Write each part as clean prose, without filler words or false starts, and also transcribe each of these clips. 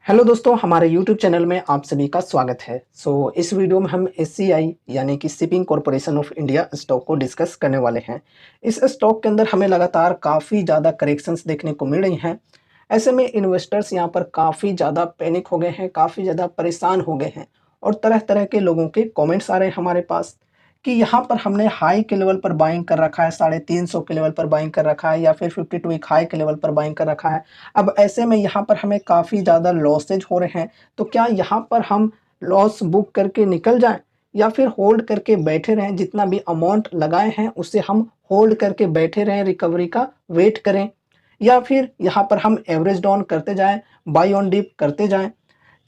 Hello दोस्तों, हमारे YouTube channel में आप सभी का स्वागत है। इस वीडियो में हम एससीआई यानी कि shipping corporation of India stock को डिस्कस करने वाले हैं। इस स्टॉक के अंदर हमें लगातार काफ़ी ज़्यादा करेक्शंस देखने को मिल रही हैं। ऐसे में इन्वेस्टर्स यहाँ पर काफ़ी ज़्यादा पैनिक हो गए हैं, काफ़ी ज़्यादा परेशान हो गए हैं और तरह-तरह के लोगों के कमेंट्स आ रहे हैं हमारे पास कि यहाँ पर हमने हाई के लेवल पर बाइंग कर रखा है, 350 के लेवल पर बाइंग कर रखा है या फिर 52 वीक हाई के लेवल पर बाइंग कर रखा है। अब ऐसे में यहाँ पर हमें काफ़ी ज़्यादा लॉसेज हो रहे हैं, तो क्या यहाँ पर हम लॉस बुक करके निकल जाएँ या फिर होल्ड करके बैठे रहें, जितना भी अमाउंट लगाए हैं उसे हम होल्ड करके बैठे रहें, रिकवरी का वेट करें या फिर यहाँ पर हम एवरेज डाउन करते जाएँ, बाय ऑन डिप करते जाएँ।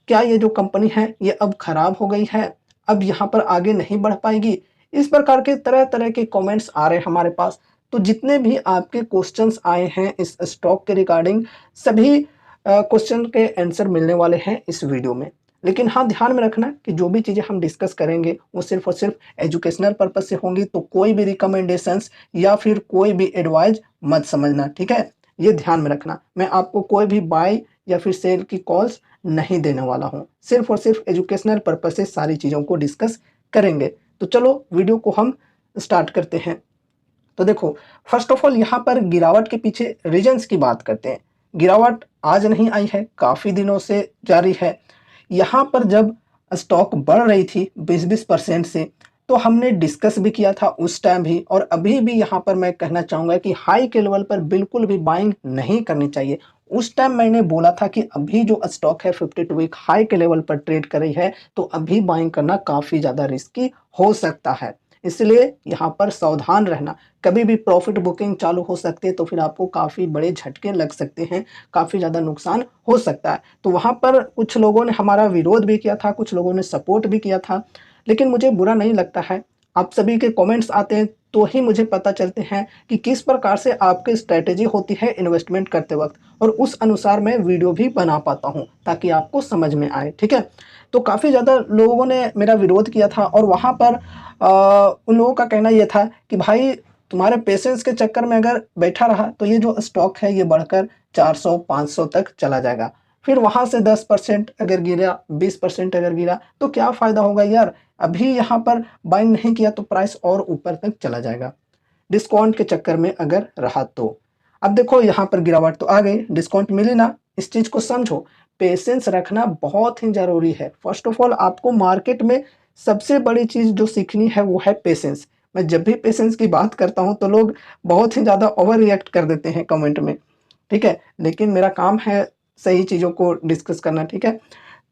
क्या ये जो कंपनी है ये अब खराब हो गई है? अब यहाँ पर आगे नहीं बढ़ पाएगी? इस प्रकार के तरह-तरह के कमेंट्स आ रहे हैं हमारे पास। तो जितने भी आपके क्वेश्चंस आए हैं इस स्टॉक के रिगार्डिंग सभी क्वेश्चन के आंसर मिलने वाले हैं इस वीडियो में। लेकिन हाँ, ध्यान में रखना कि जो भी चीज़ें हम डिस्कस करेंगे वो सिर्फ़ और सिर्फ़ एजुकेशनल पर्पज़ से होंगी, तो कोई भी रिकमेंडेशंस या फिर कोई भी एडवाइस मत समझना, ठीक है? ये ध्यान में रखना। मैं आपको कोई भी बाय या फिर सेल की कॉल्स नहीं देने वाला हूँ। सिर्फ़ और सिर्फ़ एजुकेशनल पर्पज़ से सारी चीज़ों को डिस्कस करेंगे। तो चलो वीडियो को हम स्टार्ट करते हैं। तो देखो, फर्स्ट ऑफ ऑल यहाँ पर गिरावट के पीछे रीज़न्स की बात करते हैं। गिरावट आज नहीं आई है, काफ़ी दिनों से जारी है। यहाँ पर जब स्टॉक बढ़ रही थी 20-20% से, तो हमने डिस्कस भी किया था उस टाइम भी और अभी भी यहाँ पर मैं कहना चाहूँगा कि हाई के लेवल पर बिल्कुल भी बाइंग नहीं करनी चाहिए। उस टाइम मैंने बोला था कि अभी जो स्टॉक है 52 वीक हाई के लेवल पर ट्रेड कर रही है, तो अभी बाइंग करना काफ़ी ज़्यादा रिस्की हो सकता है। इसलिए यहाँ पर सावधान रहना। कभी भी प्रॉफिट बुकिंग चालू हो सकती है, तो फिर आपको काफ़ी बड़े झटके लग सकते हैं, काफ़ी ज़्यादा नुकसान हो सकता है। तो वहाँ पर कुछ लोगों ने हमारा विरोध भी किया था, कुछ लोगों ने सपोर्ट भी किया था, लेकिन मुझे बुरा नहीं लगता है। आप सभी के कमेंट्स आते हैं, तो ही मुझे पता चलते हैं कि किस प्रकार से आपकी स्ट्रैटेजी होती है इन्वेस्टमेंट करते वक़्त और उस अनुसार मैं वीडियो भी बना पाता हूँ, ताकि आपको समझ में आए, ठीक है? तो काफ़ी ज़्यादा लोगों ने मेरा विरोध किया था और वहाँ पर उन लोगों का कहना ये था कि भाई, तुम्हारे पेशेंस के चक्कर में अगर बैठा रहा तो ये जो स्टॉक है ये बढ़कर 400-500 तक चला जाएगा। फिर वहाँ से 10% अगर गिरा, 20% अगर गिरा तो क्या फ़ायदा होगा यार? अभी यहाँ पर बाइंग नहीं किया तो प्राइस और ऊपर तक चला जाएगा, डिस्काउंट के चक्कर में अगर रहा तो। अब देखो, यहाँ पर गिरावट तो आ गई, डिस्काउंट मिली ना, इस चीज़ को समझो। पेशेंस रखना बहुत ही ज़रूरी है। फर्स्ट ऑफ ऑल आपको मार्केट में सबसे बड़ी चीज़ जो सीखनी है वो है पेशेंस। मैं जब भी पेशेंस की बात करता हूँ तो लोग बहुत ही ज़्यादा ओवर रिएक्ट कर देते हैं कमेंट में, ठीक है? लेकिन मेरा काम है सही चीज़ों को डिस्कस करना, ठीक है?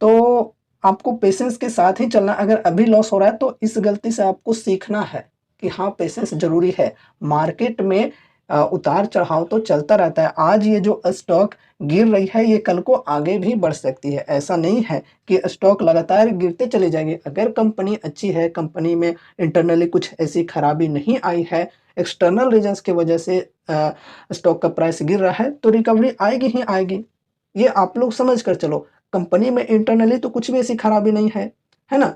तो आपको पेशेंस के साथ ही चलना। अगर अभी लॉस हो रहा है तो इस गलती से आपको सीखना है कि हाँ, पेशेंस ज़रूरी है। मार्केट में उतार-चढ़ाव तो चलता रहता है। आज ये जो स्टॉक गिर रही है, ये कल को आगे भी बढ़ सकती है। ऐसा नहीं है कि स्टॉक लगातार गिरते चले जाएँगे। अगर कंपनी अच्छी है, कंपनी में इंटरनली कुछ ऐसी खराबी नहीं आई है, एक्सटर्नल रीज़न्स की वजह से स्टॉक का प्राइस गिर रहा है, तो रिकवरी आएगी ही आएगी। ये आप लोग समझ कर चलो। कंपनी में इंटरनली तो कुछ भी ऐसी खराबी नहीं है ना?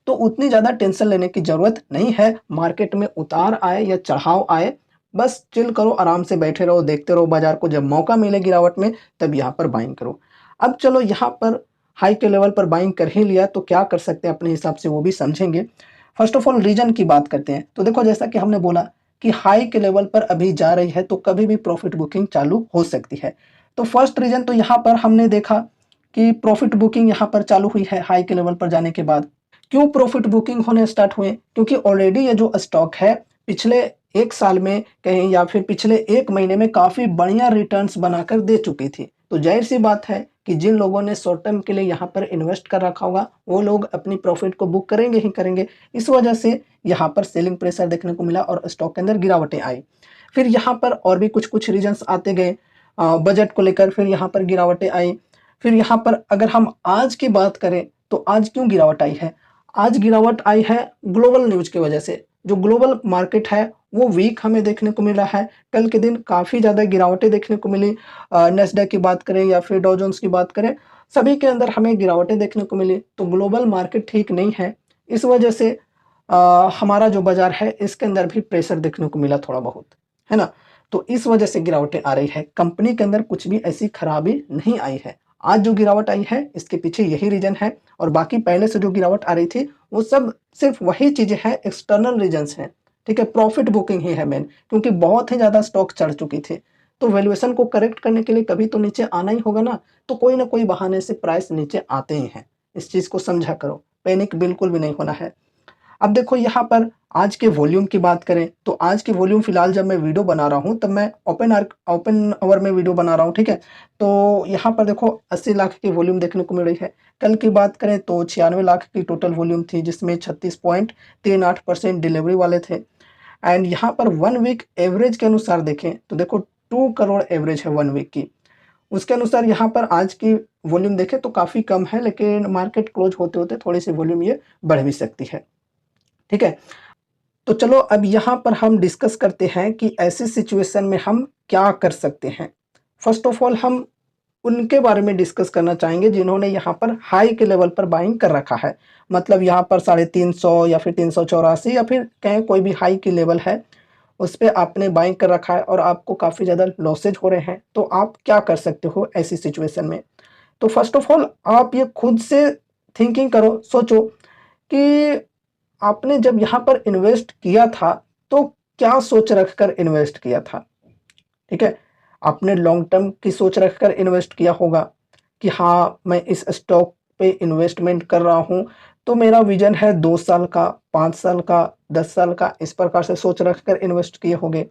तो उतनी ज़्यादा टेंशन लेने की ज़रूरत नहीं है। मार्केट में उतार आए या चढ़ाव आए, बस चिल करो, आराम से बैठे रहो, देखते रहो बाज़ार को। जब मौका मिले गिरावट में, तब यहाँ पर बाइंग करो। अब चलो, यहाँ पर हाई के लेवल पर बाइंग कर ही लिया, तो क्या कर सकते हैं अपने हिसाब से वो भी समझेंगे। फर्स्ट ऑफ ऑल रीज़न की बात करते हैं। तो देखो, जैसा कि हमने बोला कि हाई के लेवल पर अभी जा रही है, तो कभी भी प्रॉफ़िट बुकिंग चालू हो सकती है। तो फर्स्ट रीज़न तो यहाँ पर हमने देखा कि प्रॉफ़िट बुकिंग यहाँ पर चालू हुई है हाई के लेवल पर जाने के बाद। क्यों प्रॉफिट बुकिंग होने स्टार्ट हुए? क्योंकि ऑलरेडी ये जो स्टॉक है पिछले 1 साल में कहें या फिर पिछले 1 महीने में काफ़ी बढ़िया रिटर्न्स बनाकर दे चुकी थी। तो ज़ाहिर-सी बात है कि जिन लोगों ने शॉर्ट टर्म के लिए यहाँ पर इन्वेस्ट कर रखा होगा, वो लोग अपनी प्रॉफिट को बुक करेंगे ही करेंगे। इस वजह से यहाँ पर सेलिंग प्रेशर देखने को मिला और स्टॉक के अंदर गिरावटें आई। फिर यहाँ पर और भी कुछ-कुछ रीज़न्स आते गए, बजट को लेकर फिर यहाँ पर गिरावटें आई। फिर यहाँ पर अगर हम आज की बात करें, तो आज क्यों गिरावट आई है? आज गिरावट आई है ग्लोबल न्यूज़ की वजह से। जो ग्लोबल मार्केट है वो वीक हमें देखने को मिल रहा है। कल के दिन काफ़ी ज़्यादा गिरावटें देखने को मिली। नैस्डैक की बात करें या फिर डाउ जोन्स की बात करें, सभी के अंदर हमें गिरावटें देखने को मिली। तो ग्लोबल मार्केट ठीक नहीं है। इस वजह से हमारा जो बाज़ार है इसके अंदर भी प्रेशर देखने को मिला थोड़ा बहुत, है ना? तो इस वजह से गिरावटें आ रही है। कंपनी के अंदर कुछ भी ऐसी खराबी नहीं आई है। आज जो गिरावट आई है इसके पीछे यही रीज़न है, और बाकी पहले से जो गिरावट आ रही थी वो सब सिर्फ वही चीज़ें हैं, एक्सटर्नल रीजन्स हैं, ठीक है। प्रॉफिट बुकिंग ही है मेन, क्योंकि बहुत ही ज़्यादा स्टॉक चढ़ चुकी थी। तो वैल्यूएशन को करेक्ट करने के लिए कभी तो नीचे आना ही होगा ना, तो कोई ना कोई बहाने से प्राइस नीचे आते ही हैं। इस चीज़ को समझा करो, पैनिक बिल्कुल भी नहीं होना है। अब देखो यहाँ पर आज के वॉल्यूम की बात करें तो आज की वॉल्यूम फिलहाल जब मैं वीडियो बना रहा हूँ तब मैं ओपन आवर में वीडियो बना रहा हूँ, ठीक है। तो यहाँ पर देखो 80 लाख की वॉल्यूम देखने को मिल रही है। कल की बात करें तो 96 लाख की टोटल वॉल्यूम थी, जिसमें 36.38% डिलीवरी वाले थे। एंड यहाँ पर 1 वीक एवरेज के अनुसार देखें तो देखो 2 करोड़ एवरेज है 1 वीक की। उसके अनुसार यहाँ पर आज की वॉल्यूम देखें तो काफ़ी कम है, लेकिन मार्केट क्लोज होते होते थोड़ी सी वॉल्यूम ये बढ़ भी सकती है, ठीक है। तो चलो अब यहाँ पर हम डिस्कस करते हैं कि ऐसी सिचुएशन में हम क्या कर सकते हैं। फर्स्ट ऑफ ऑल हम उनके बारे में डिस्कस करना चाहेंगे जिन्होंने यहाँ पर हाई के लेवल पर बाइंग कर रखा है। मतलब यहाँ पर 350 या फिर 384 या फिर कहें कोई भी हाई की लेवल है, उस पे आपने बाइंग कर रखा है और आपको काफ़ी ज़्यादा लॉसेज हो रहे हैं। तो आप क्या कर सकते हो ऐसी सिचुएशन में? तो फर्स्ट ऑफ ऑल आप ये खुद से थिंकिंग करो, सोचो कि आपने जब यहाँ पर इन्वेस्ट किया था तो क्या सोच रखकर इन्वेस्ट किया था, ठीक है। आपने लॉन्ग टर्म की सोच रखकर इन्वेस्ट किया होगा कि हाँ मैं इस स्टॉक पे इन्वेस्टमेंट कर रहा हूँ, तो मेरा विजन है 2 साल का, 5 साल का, 10 साल का, इस प्रकार से सोच रखकर इन्वेस्ट किए होंगे।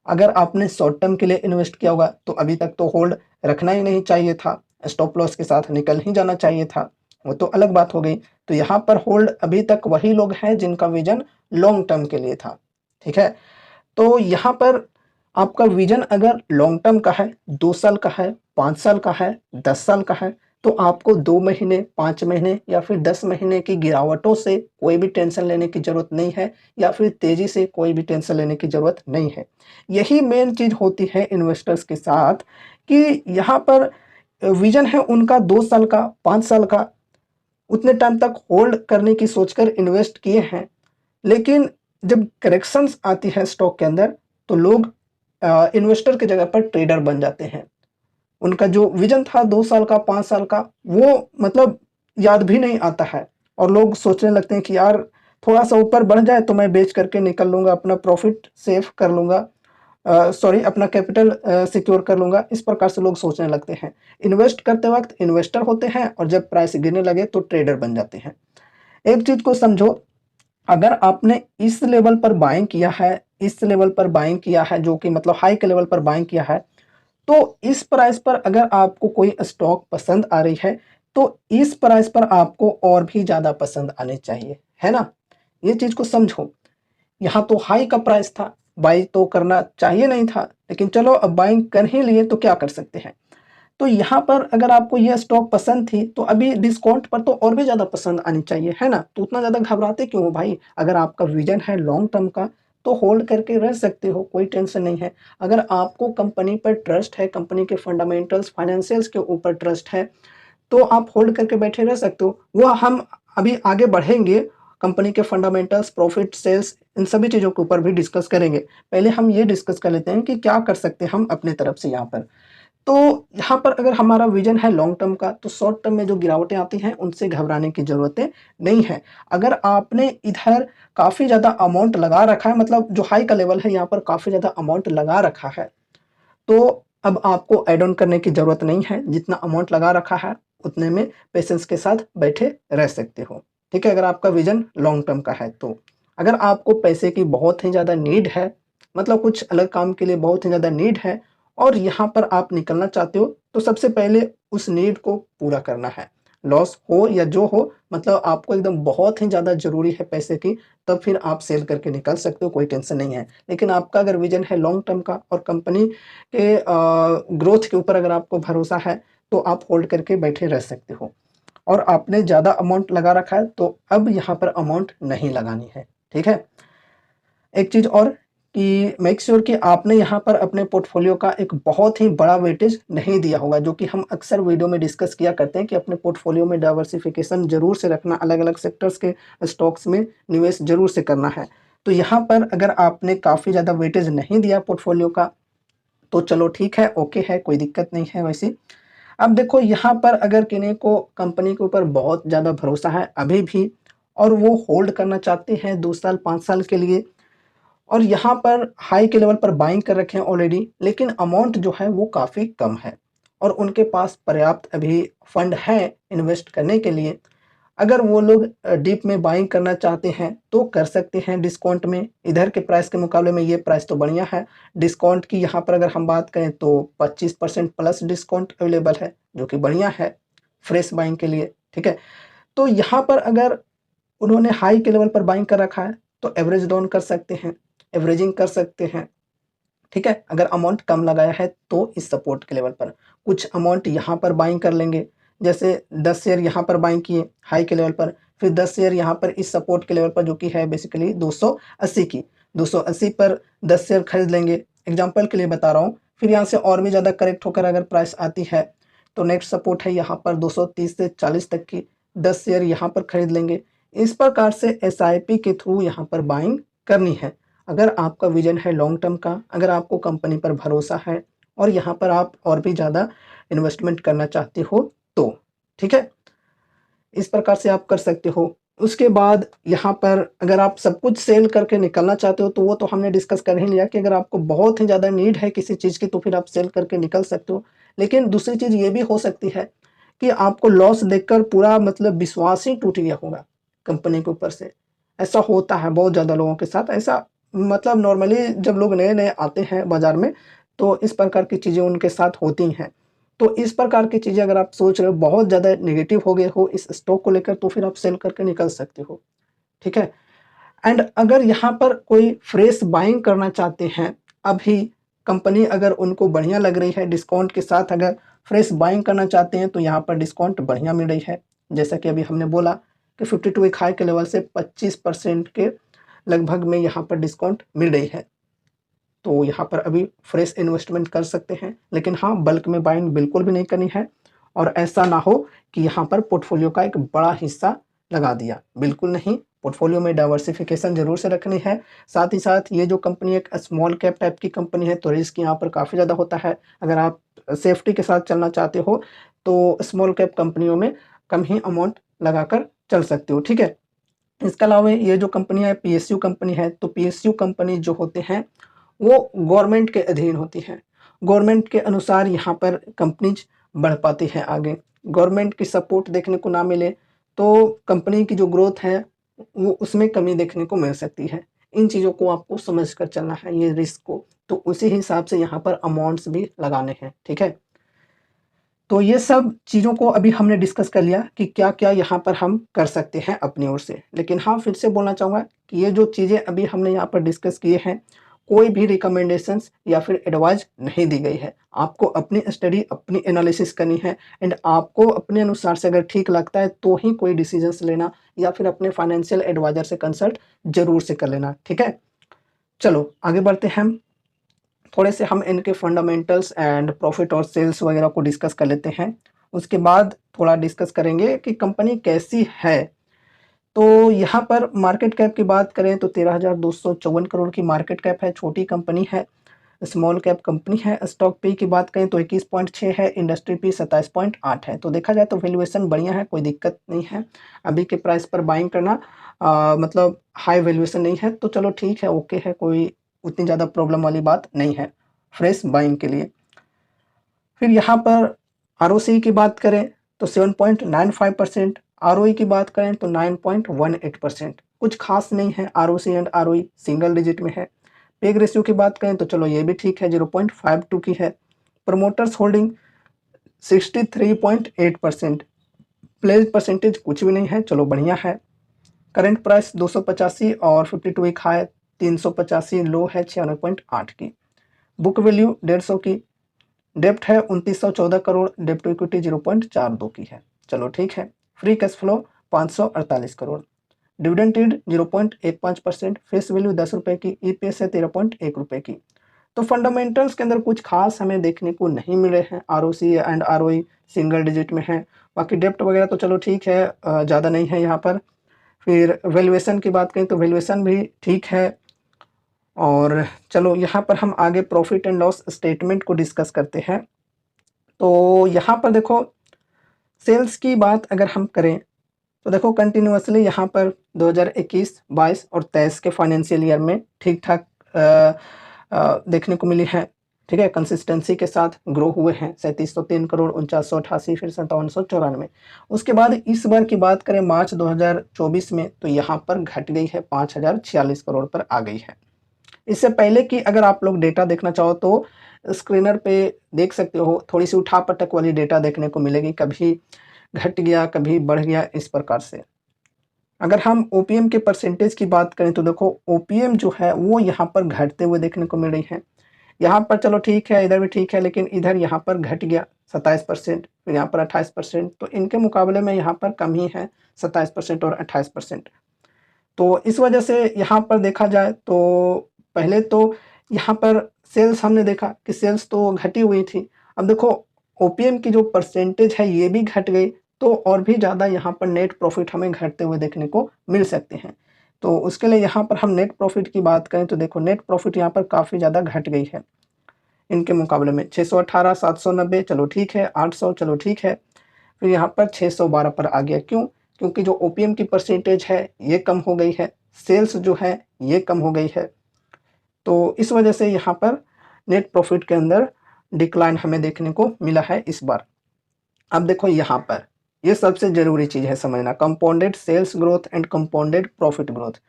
अगर आपने शॉर्ट टर्म के लिए इन्वेस्ट किया होगा तो अभी तक तो होल्ड रखना ही नहीं चाहिए था, स्टॉप लॉस के साथ निकल ही जाना चाहिए था, वो तो अलग बात हो गई। तो यहाँ पर होल्ड अभी तक वही लोग हैं जिनका विजन लॉन्ग टर्म के लिए था, ठीक है। तो यहाँ पर आपका विजन अगर लॉन्ग टर्म का है, 2 साल का है, 5 साल का है, 10 साल का है, तो आपको 2 महीने, 5 महीने या फिर 10 महीने की गिरावटों से कोई भी टेंशन लेने की ज़रूरत नहीं है, या फिर तेज़ी से कोई भी टेंशन लेने की ज़रूरत नहीं है। यही मेन चीज़ होती है इन्वेस्टर्स के साथ कि यहाँ पर विजन है उनका 2 साल का, 5 साल का, उतने टाइम तक होल्ड करने की सोचकर इन्वेस्ट किए हैं। लेकिन जब करेक्शंस आती है स्टॉक के अंदर तो लोग इन्वेस्टर की जगह पर ट्रेडर बन जाते हैं। उनका जो विजन था 2 साल का, 5 साल का, वो मतलब याद भी नहीं आता है, और लोग सोचने लगते हैं कि यार थोड़ा-सा ऊपर बढ़ जाए तो मैं बेच करके निकल लूँगा, अपना प्रॉफ़िट सेव कर लूँगा, सॉरी अपना कैपिटल सिक्योर कर लूँगा, इस प्रकार से लोग सोचने लगते हैं। इन्वेस्ट करते वक़्त इन्वेस्टर होते हैं और जब प्राइस गिरने लगे तो ट्रेडर बन जाते हैं। एक चीज़ को समझो, अगर आपने इस लेवल पर बाइंग किया है, इस लेवल पर बाइंग किया है जो कि मतलब हाई के लेवल पर बाइंग किया है, तो इस प्राइस पर अगर आपको कोई स्टॉक पसंद आ रही है, तो इस प्राइस पर आपको और भी ज़्यादा पसंद आनी चाहिए, है ना? ये चीज़ को समझो। यहाँ तो हाई का प्राइस था, बाई तो करना चाहिए नहीं था, लेकिन चलो अब बाइंग कर ही लिए तो क्या कर सकते हैं। तो यहाँ पर अगर आपको ये स्टॉक पसंद थी तो अभी डिस्काउंट पर तो और भी ज़्यादा पसंद आनी चाहिए, है ना? तो उतना ज़्यादा घबराते क्यों हो भाई? अगर आपका विज़न है लॉन्ग टर्म का तो होल्ड करके रह सकते हो, कोई टेंशन नहीं है। अगर आपको कंपनी पर ट्रस्ट है, कंपनी के फंडामेंटल्स, फाइनेंशियल्स के ऊपर ट्रस्ट है, तो आप होल्ड करके बैठे रह सकते हो। वो हम अभी आगे बढ़ेंगे, कंपनी के फंडामेंटल्स, प्रॉफिट, सेल्स, इन सभी चीज़ों के ऊपर भी डिस्कस करेंगे। पहले हम ये डिस्कस कर लेते हैं कि क्या कर सकते हैं हम अपने तरफ से यहाँ पर। तो यहाँ पर अगर हमारा विज़न है लॉन्ग टर्म का, तो शॉर्ट टर्म में जो गिरावटें आती हैं, उनसे घबराने की ज़रूरतें नहीं है। अगर आपने इधर काफ़ी ज़्यादा अमाउंट लगा रखा है, मतलब जो हाई का लेवल है, यहाँ पर काफ़ी ज़्यादा अमाउंट लगा रखा है, तो अब आपको ऐड ऑन करने की ज़रूरत नहीं है। जितना अमाउंट लगा रखा है, उतने में पेशेंस के साथ बैठे रह सकते हो, ठीक है? अगर आपका विज़न लॉन्ग टर्म का है तो। अगर आपको पैसे की बहुत ही ज़्यादा नीड है, मतलब कुछ अलग काम के लिए बहुत ही ज़्यादा नीड है और यहाँ पर आप निकलना चाहते हो, तो सबसे पहले उस नीड को पूरा करना है। लॉस हो या जो हो, मतलब आपको एकदम बहुत ही ज़्यादा ज़रूरी है पैसे की, तब फिर आप सेल करके निकल सकते हो, कोई टेंशन नहीं है। लेकिन आपका अगर विज़न है लॉन्ग टर्म का और कंपनी के ग्रोथ के ऊपर अगर आपको भरोसा है, तो आप होल्ड करके बैठे रह सकते हो। और आपने ज़्यादा अमाउंट लगा रखा है, तो अब यहाँ पर अमाउंट नहीं लगानी है, ठीक है? एक चीज़ और कि मेक श्योर कि आपने यहाँ पर अपने पोर्टफोलियो का एक बहुत ही बड़ा वेटेज नहीं दिया होगा, जो कि हम अक्सर वीडियो में डिस्कस किया करते हैं कि अपने पोर्टफोलियो में डाइवर्सिफिकेशन ज़रूर से रखना, अलग-अलग सेक्टर्स के स्टॉक्स में निवेश ज़रूर से करना है। तो यहाँ पर अगर आपने काफ़ी ज़्यादा वेटेज नहीं दिया पोर्टफोलियो का, तो चलो ठीक है, ओके है, कोई दिक्कत नहीं है वैसे। अब देखो यहाँ पर अगर किन्हीं को कंपनी के ऊपर बहुत ज़्यादा भरोसा है अभी भी और वो होल्ड करना चाहते हैं 2 साल 5 साल के लिए और यहाँ पर हाई के लेवल पर बाइंग कर रखे हैं ऑलरेडी, लेकिन अमाउंट जो है वो काफ़ी कम है और उनके पास पर्याप्त अभी फंड है इन्वेस्ट करने के लिए। अगर वो लोग डीप में बाइंग करना चाहते हैं तो कर सकते हैं डिस्काउंट में। इधर के प्राइस के मुकाबले में ये प्राइस तो बढ़िया है। डिस्काउंट की यहाँ पर अगर हम बात करें तो 25% प्लस डिस्काउंट अवेलेबल है, जो कि बढ़िया है फ्रेश बाइंग के लिए, ठीक है। तो यहाँ पर अगर उन्होंने हाई के लेवल पर बाइंग कर रखा है तो एवरेज डाउन कर सकते हैं, एवरेजिंग कर सकते हैं, ठीक है। अगर अमाउंट कम लगाया है तो इस सपोर्ट के लेवल पर कुछ अमाउंट यहाँ पर बाइंग कर लेंगे, जैसे 10 शेयर यहाँ पर बाइंग किए हाई के लेवल पर, फिर 10 शेयर यहाँ पर इस सपोर्ट के लेवल पर जो कि है बेसिकली 280 की, 280 पर 10 शेयर खरीद लेंगे, एग्जाम्पल के लिए बता रहा हूँ। फिर यहाँ से और भी ज़्यादा करेक्ट होकर अगर प्राइस आती है तो नेक्स्ट सपोर्ट है यहाँ पर 230 से 40 तक की, 10 शेयर यहाँ पर खरीद लेंगे। इस प्रकार से एसआईपी के थ्रू यहाँ पर बाइंग करनी है। अगर आपका विजन है लॉन्ग टर्म का, अगर आपको कंपनी पर भरोसा है और यहाँ पर आप और भी ज़्यादा इन्वेस्टमेंट करना चाहते हो तो, ठीक है। इस प्रकार से आप कर सकते हो। उसके बाद यहाँ पर अगर आप सब कुछ सेल करके निकलना चाहते हो तो वो तो हमने डिस्कस कर ही लिया कि अगर आपको बहुत ही ज़्यादा नीड है किसी चीज़ की तो फिर आप सेल करके निकल सकते हो। लेकिन दूसरी चीज़ ये भी हो सकती है कि आपको लॉस देखकर पूरा मतलब विश्वास ही टूट गया होगा कंपनी के ऊपर से। ऐसा होता है बहुत ज़्यादा लोगों के साथ। ऐसा मतलब नॉर्मली जब लोग नए-नए आते हैं बाज़ार में तो इस प्रकार की चीज़ें उनके साथ होती हैं। तो इस प्रकार की चीज़ें अगर आप सोच रहे हो बहुत ज़्यादा नेगेटिव हो गए हो इस स्टॉक को लेकर तो फिर आप सेल करके निकल सकते हो, ठीक है। एंड अगर यहाँ पर कोई फ्रेश बाइंग करना चाहते हैं, अभी कंपनी अगर उनको बढ़िया लग रही है डिस्काउंट के साथ अगर फ्रेश बाइंग करना चाहते हैं तो यहाँ पर डिस्काउंट बढ़िया मिल रही है। जैसा कि अभी हमने बोला कि 52 वीक हाई के लेवल से 25% के लगभग में यहाँ पर डिस्काउंट मिल रही है। तो यहाँ पर अभी फ्रेश इन्वेस्टमेंट कर सकते हैं, लेकिन हाँ बल्क में बाइंग बिल्कुल भी नहीं करनी है और ऐसा ना हो कि यहाँ पर पोर्टफोलियो का एक बड़ा हिस्सा लगा दिया, बिल्कुल नहीं। पोर्टफोलियो में डाइवर्सिफिकेशन जरूर से रखनी है। साथ ही साथ ये जो कंपनी एक स्मॉल कैप टाइप की कंपनी है तो रिस्क यहाँ पर काफ़ी ज़्यादा होता है। अगर आप सेफ्टी के साथ चलना चाहते हो तो स्मॉल कैप कंपनियों में कम ही अमाउंट लगाकर चल सकते हो, ठीक है। इसके अलावा ये जो कंपनी है पीएसयू कंपनी है, तो पीएसयू कंपनी जो होते हैं वो गवर्नमेंट के अधीन होती हैं। गवर्नमेंट के अनुसार यहाँ पर कंपनीज बढ़ पाती है आगे। गवर्नमेंट की सपोर्ट देखने को ना मिले तो कंपनी की जो ग्रोथ है वो उसमें कमी देखने को मिल सकती है। इन चीज़ों को आपको समझ कर चलना है ये रिस्क को, तो उसी हिसाब से यहाँ पर अमाउंट्स भी लगाने हैं, ठीक है। तो ये सब चीज़ों को अभी हमने डिस्कस कर लिया कि क्या-क्या यहाँ पर हम कर सकते हैं अपनी ओर से। लेकिन हाँ, फिर से बोलना चाहूँगा कि ये जो चीज़ें अभी हमने यहाँ पर डिस्कस किए हैं, कोई भी रिकमेंडेशंस या फिर एडवाइस नहीं दी गई है। आपको अपनी स्टडी, अपनी एनालिसिस करनी है एंड आपको अपने अनुसार से अगर ठीक लगता है तो ही कोई डिसीजंस लेना या फिर अपने फाइनेंशियल एडवाइज़र से कंसल्ट ज़रूर से कर लेना, ठीक है। चलो आगे बढ़ते हैं हम। थोड़े से हम इनके फंडामेंटल्स एंड प्रॉफिट और सेल्स वगैरह को डिस्कस कर लेते हैं। उसके बाद थोड़ा डिस्कस करेंगे कि कंपनी कैसी है। तो यहाँ पर मार्केट कैप की बात करें तो 13,254 करोड़ की मार्केट कैप है, छोटी कंपनी है, स्मॉल कैप कंपनी है। स्टॉक पी की बात करें तो 21.6 है, इंडस्ट्री पी 27.8 है। तो देखा जाए तो वैल्यूएशन बढ़िया है, कोई दिक्कत नहीं है। अभी के प्राइस पर बाइंग करना मतलब हाई वैल्यूएशन नहीं है तो चलो ठीक है, ओके है, कोई उतनी ज़्यादा प्रॉब्लम वाली बात नहीं है फ्रेश बाइंग के लिए। फिर यहाँ पर आरओसी की बात करें तो 7.95%, आरओई की बात करें तो 9.18%। कुछ खास नहीं है, ROC and ROE single digit में है। पेग रेशियो की बात करें तो चलो ये भी ठीक है, 0.52 की है। Promoters holding 63.8%। प्लेज परसेंटेज कुछ भी नहीं है, चलो बढ़िया है। करंट प्राइस 285 और 52 वीक हाई 385, लो है 96.8 की। बुक वैल्यू 150 की। डेप्ट है 2914 करोड़, डेप्ट टू इक्विटी 0.42 की है, चलो ठीक है। Free cash flow 548 crore. Dividend yield 0.15%, face value 10 रुपये की, ईपीएस है 13.1 रुपये की। तो फंडामेंटल्स के अंदर कुछ खास हमें देखने को नहीं मिले हैं। ROC and ROE single digit में है। बाकी डेप्ट वगैरह तो चलो ठीक है, ज़्यादा नहीं है यहाँ पर। फिर वैल्यूएशन की बात करें तो वैल्यूएशन भी ठीक है। और चलो यहाँ पर हम आगे प्रॉफिट एंड लॉस स्टेटमेंट को डिस्कस करते हैं। तो यहाँ पर देखो सेल्स की बात अगर हम करें तो देखो कंटिन्यूअसली यहाँ पर 2021, 22 और 23 के फाइनेंशियल ईयर में ठीक ठाक देखने को मिली है। ठीक है, कंसिस्टेंसी के साथ ग्रो हुए हैं 3703 करोड़, 4988, फिर 5794। उसके बाद इस बार की बात करें मार्च 2024 में तो यहाँ पर घट गई है, 5046 करोड़ पर आ गई है। इससे पहले की अगर आप लोग डेटा देखना चाहो तो स्क्रीनर पे देख सकते हो, थोड़ी सी उठा पटक वाली डेटा देखने को मिलेगी, कभी घट गया कभी बढ़ गया इस प्रकार से। अगर हम ओपीएम के परसेंटेज की बात करें तो देखो ओपीएम जो है वो यहाँ पर घटते हुए देखने को मिल रही है। यहाँ पर चलो ठीक है, इधर भी ठीक है, लेकिन इधर यहाँ पर घट गया 27%, फिर यहाँ पर 28%, तो इनके मुकाबले में यहाँ पर कम ही है 27% और 28%। तो इस वजह से यहाँ पर देखा जाए तो पहले तो यहाँ पर सेल्स हमने देखा कि सेल्स तो घटी हुई थी। अब देखो ओपीएम की जो परसेंटेज है ये भी घट गई, तो और भी ज़्यादा यहाँ पर नेट प्रॉफिट हमें घटते हुए देखने को मिल सकते हैं। तो उसके लिए यहाँ पर हम नेट प्रॉफिट की बात करें तो देखो नेट प्रॉफिट यहाँ पर काफ़ी ज़्यादा घट गई है इनके मुकाबले में। 618, 790 चलो ठीक है, 800 चलो ठीक है, फिर यहाँ पर 612 पर आ गया। क्यों? क्योंकि जो ओपीएम की परसेंटेज है ये कम हो गई है, सेल्स जो है ये कम हो गई है, तो इस वजह से यहाँ पर नेट प्रॉफिट के अंदर डिक्लाइन हमें देखने को मिला है इस बार। अब देखो यहाँ पर ये सबसे ज़रूरी चीज़ है समझना, compounded sales growth and compounded profit growth.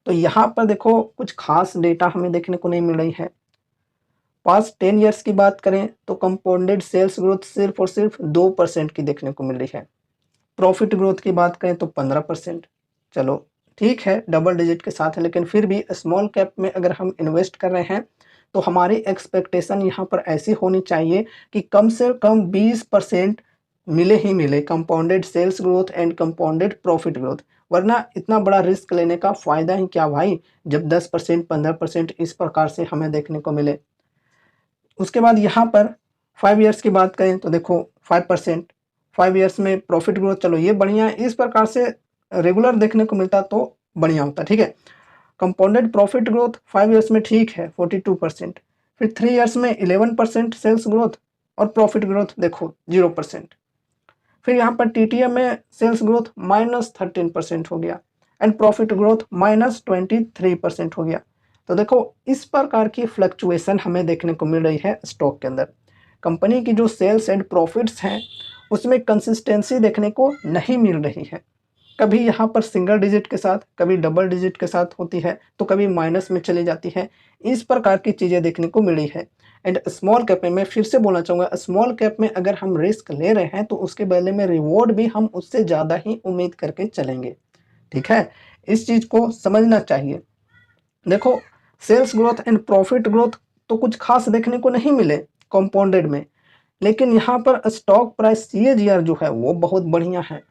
तो यहाँ पर देखो कुछ खास डेटा हमें देखने को नहीं मिल रही है। पास्ट 10 ईयर्स की बात करें तो कंपाउंडेड सेल्स ग्रोथ सिर्फ और सिर्फ 2% की देखने को मिल रही है। प्रॉफिट ग्रोथ की बात करें तो 15%। चलो ठीक है, डबल डिजिट के साथ है, लेकिन फिर भी स्मॉल कैप में अगर हम इन्वेस्ट कर रहे हैं तो हमारी एक्सपेक्टेशन यहाँ पर ऐसी होनी चाहिए कि कम से कम 20% मिले ही मिले compounded sales growth and compounded profit growth, वरना इतना बड़ा रिस्क लेने का फ़ायदा ही क्या भाई, जब 10%, 15% इस प्रकार से हमें देखने को मिले। उसके बाद यहाँ पर 5 ईयर्स की बात करें तो देखो 5%, 5 ईयर्स में प्रॉफिट ग्रोथ, चलो ये बढ़िया है, इस प्रकार से रेगुलर देखने को मिलता तो बढ़िया होता। ठीक है, कंपाउंडेड प्रॉफिट ग्रोथ 5 ईयर्स में ठीक है 42%, फिर 3 ईयर्स में 11% सेल्स ग्रोथ और प्रॉफिट ग्रोथ देखो 0%, फिर यहाँ पर टीटीएम में सेल्स ग्रोथ -13% हो गया एंड प्रॉफिट ग्रोथ -23% हो गया। तो देखो इस प्रकार की फ्लक्चुएशन हमें देखने को मिल रही है स्टॉक के अंदर। कंपनी की जो सेल्स एंड प्रॉफिट्स हैं उसमें कंसिस्टेंसी देखने को नहीं मिल रही है। कभी यहाँ पर सिंगल डिजिट के साथ, कभी डबल डिजिट के साथ होती है, तो कभी माइनस में चली जाती है। इस प्रकार की चीज़ें देखने को मिली है। एंड स्मॉल कैप में मैं फिर से बोलना चाहूँगा, स्मॉल कैप में अगर हम रिस्क ले रहे हैं तो उसके बदले में रिवॉर्ड भी हम उससे ज़्यादा ही उम्मीद करके चलेंगे। ठीक है, इस चीज़ को समझना चाहिए। देखो sales growth and profit growth तो कुछ खास देखने को नहीं मिले कंपाउंडेड में, लेकिन यहाँ पर स्टॉक प्राइस सीएजीआर जो है वो बहुत बढ़िया है।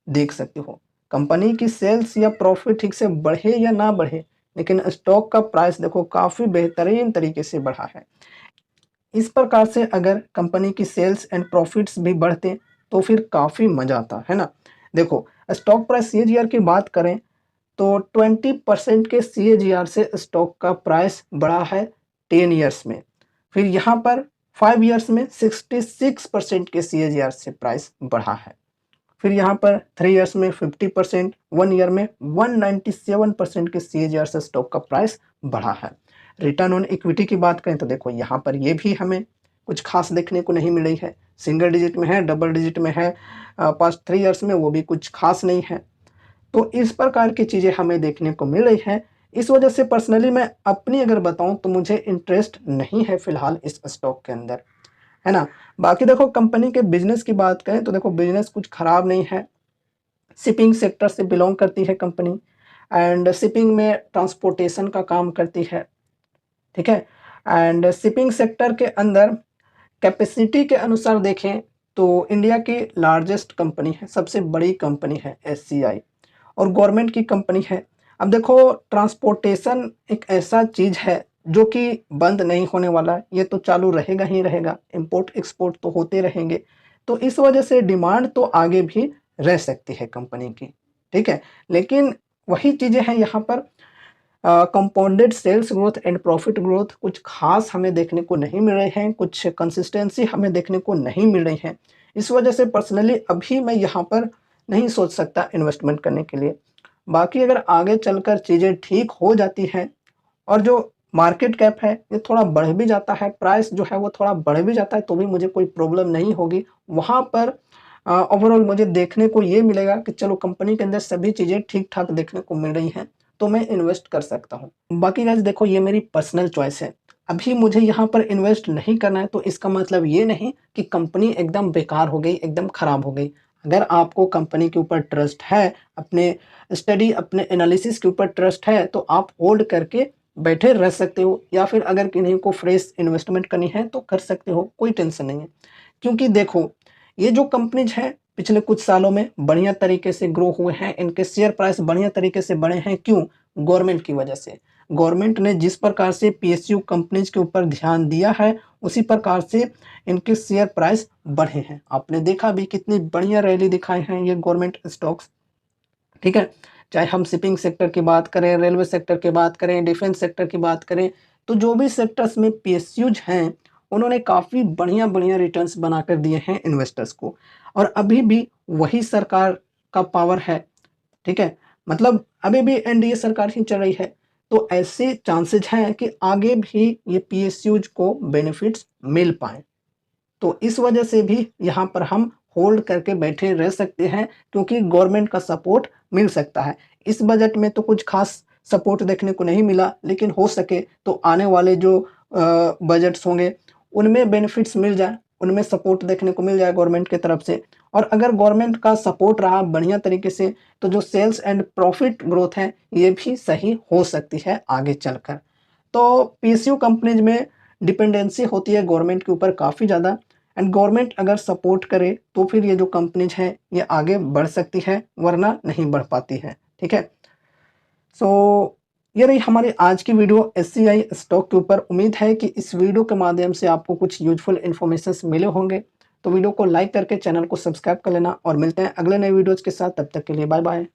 देख सकते हो कंपनी की सेल्स या प्रॉफिट ठीक से बढ़े या ना बढ़े, लेकिन स्टॉक का प्राइस देखो काफ़ी बेहतरीन तरीके से बढ़ा है। इस प्रकार से अगर कंपनी की सेल्स एंड प्रॉफिट्स भी बढ़ते तो फिर काफ़ी मज़ा आता है ना। देखो स्टॉक प्राइस सीएजीआर की बात करें तो 20% के सीएजीआर से स्टॉक का प्राइस बढ़ा है 10 ईयर्स में। फिर यहाँ पर 5 ईयर्स में 66% के सीएजीआर से प्राइस बढ़ा है। फिर यहाँ पर 3 ईयर्स में 50%, 1 ईयर में 197% के सीएजीआर से स्टॉक का प्राइस बढ़ा है। रिटर्न ऑन इक्विटी की बात करें तो देखो यहाँ पर ये भी हमें कुछ खास देखने को नहीं मिल रही है। सिंगल डिजिट में है, डबल डिजिट में है, पास्ट 3 ईयर्स में वो भी कुछ खास नहीं है। तो इस प्रकार की चीज़ें हमें देखने को मिल रही हैं। इस वजह से पर्सनली मैं अपनी अगर बताऊं तो मुझे इंटरेस्ट नहीं है फ़िलहाल इस स्टॉक के अंदर, है ना। बाकी देखो कंपनी के बिजनेस की बात करें तो देखो बिजनेस कुछ ख़राब नहीं है। शिपिंग सेक्टर से बिलोंग करती है कंपनी एंड शिपिंग में ट्रांसपोर्टेशन का काम करती है। ठीक है, एंड शिपिंग सेक्टर के अंदर कैपेसिटी के अनुसार देखें तो इंडिया की लार्जेस्ट कंपनी है, सबसे बड़ी कंपनी है एससीआई, और गवर्नमेंट की कंपनी है। अब देखो ट्रांसपोर्टेशन एक ऐसा चीज़ है जो कि बंद नहीं होने वाला, ये तो चालू रहेगा ही रहेगा, इंपोर्ट एक्सपोर्ट तो होते रहेंगे। तो इस वजह से डिमांड तो आगे भी रह सकती है कंपनी की। ठीक है, लेकिन वही चीज़ें हैं यहाँ पर, compounded sales growth and profit growth कुछ खास हमें देखने को नहीं मिल रहे हैं, कुछ कंसिस्टेंसी हमें देखने को नहीं मिल रही है। इस वजह से पर्सनली अभी मैं यहाँ पर नहीं सोच सकता इन्वेस्टमेंट करने के लिए। बाकी अगर आगे चलकर चीज़ें ठीक हो जाती हैं और जो मार्केट कैप है ये थोड़ा बढ़ भी जाता है, प्राइस जो है वो थोड़ा बढ़ भी जाता है, तो भी मुझे कोई प्रॉब्लम नहीं होगी। वहाँ पर ओवरऑल मुझे देखने को ये मिलेगा कि चलो कंपनी के अंदर सभी चीज़ें ठीक-ठाक देखने को मिल रही हैं, तो मैं इन्वेस्ट कर सकता हूँ। बाकी गाइस देखो, ये मेरी पर्सनल चॉइस है। अभी मुझे यहाँ पर इन्वेस्ट नहीं करना है तो इसका मतलब ये नहीं कि कंपनी एकदम बेकार हो गई, एकदम खराब हो गई। अगर आपको कंपनी के ऊपर ट्रस्ट है, अपने स्टडी, अपने एनालिसिस के ऊपर ट्रस्ट है, तो आप होल्ड करके बैठे रह सकते हो, या फिर अगर किन्हीं को फ्रेश इन्वेस्टमेंट करनी है तो कर सकते हो, कोई टेंशन नहीं है। क्योंकि देखो, ये जो कंपनीज हैं पिछले कुछ सालों में बढ़िया तरीके से ग्रो हुए हैं, इनके शेयर प्राइस बढ़िया तरीके से बढ़े हैं। क्यों? गवर्नमेंट की वजह से। गवर्नमेंट ने जिस प्रकार से पीएसयू कंपनीज के ऊपर ध्यान दिया है, उसी प्रकार से इनके शेयर प्राइस बढ़े हैं। आपने देखा भी कितनी बढ़िया रैली दिखाए हैं ये गवर्नमेंट स्टॉक्स, ठीक है? चाहे हम शिपिंग सेक्टर की बात करें, रेलवे सेक्टर की बात करें, डिफेंस सेक्टर की बात करें, तो जो भी सेक्टर्स में पीएसयूज हैं, उन्होंने काफ़ी बढ़िया-बढ़िया रिटर्न्स बनाकर दिए हैं इन्वेस्टर्स को। और अभी भी वही सरकार का पावर है, ठीक है? मतलब अभी भी एनडीए सरकार ही चल रही है, तो ऐसे चांसेज हैं कि आगे भी ये पीएसयूज को बेनिफिट्स मिल पाएँ। तो इस वजह से भी यहाँ पर हम होल्ड करके बैठे रह सकते हैं, क्योंकि गवर्नमेंट का सपोर्ट मिल सकता है। इस बजट में तो कुछ खास सपोर्ट देखने को नहीं मिला, लेकिन हो सके तो आने वाले जो बजट्स होंगे उनमें बेनिफिट्स मिल जाए, उनमें सपोर्ट देखने को मिल जाए गवर्नमेंट की तरफ से। और अगर गवर्नमेंट का सपोर्ट रहा बढ़िया तरीके से, तो जो सेल्स एंड प्रॉफिट ग्रोथ है ये भी सही हो सकती है आगे चलकर। तो पीएसयू कंपनीज में डिपेंडेंसी होती है गवर्नमेंट के ऊपर काफ़ी ज़्यादा, एंड गवर्नमेंट अगर सपोर्ट करे तो फिर ये जो कंपनीज हैं ये आगे बढ़ सकती है, वरना नहीं बढ़ पाती है, ठीक है? सो ये रही हमारी आज की वीडियो एससीआई स्टॉक के ऊपर। उम्मीद है कि इस वीडियो के माध्यम से आपको कुछ यूजफुल इन्फॉर्मेशंस मिले होंगे। तो वीडियो को लाइक करके चैनल को सब्सक्राइब कर लेना, और मिलते हैं अगले नए वीडियोज़ के साथ। तब तक के लिए बाय बाय।